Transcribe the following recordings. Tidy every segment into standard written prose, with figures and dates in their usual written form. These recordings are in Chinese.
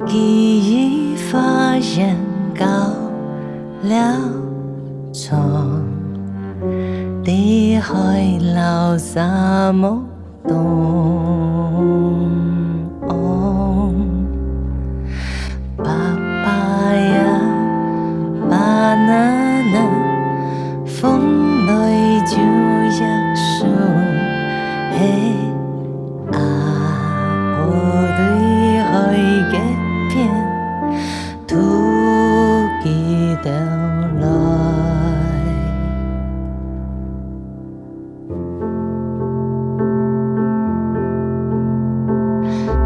记忆发现高了床，地海老沙漠东。Papaya, banana， 風裏就一樹，嘿啊，我對海嘅片，土記掉來。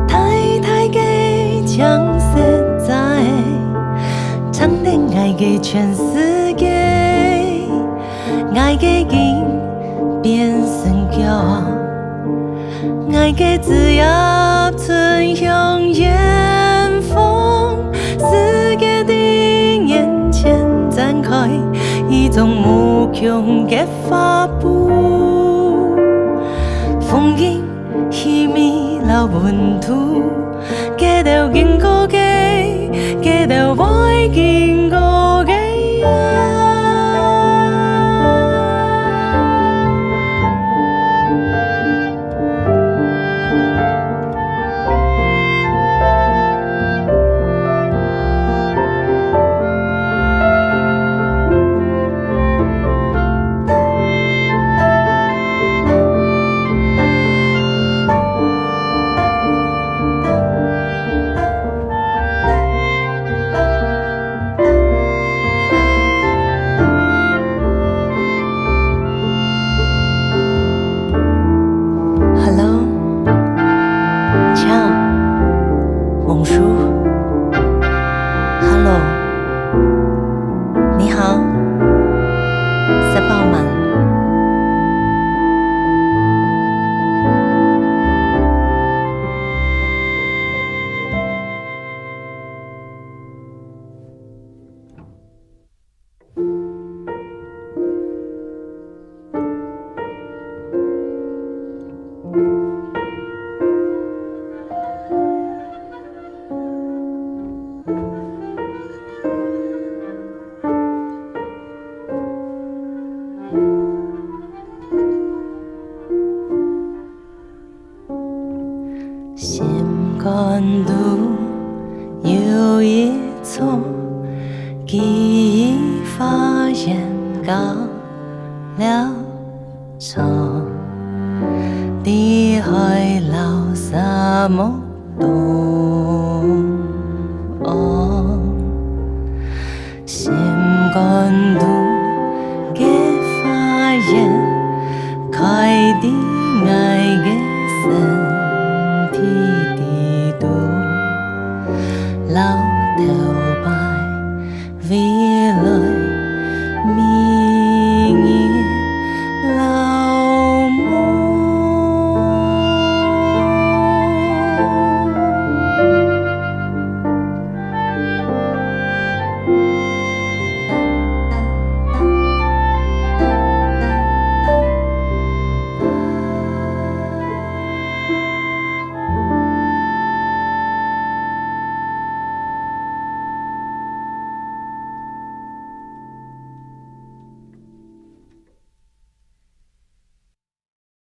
太太嘅將色在，唱戀愛嘅全世界，愛嘅景變成橋，愛嘅自由存向遠方，世界的眼前展開一種無窮嘅發布，風景秘密留本土，記得經過嘅，記得會經過嘅。Bonjour，Hello， 你好，在傍晚。心肝度有一丛，記憶發現高了床，地海老沙漠。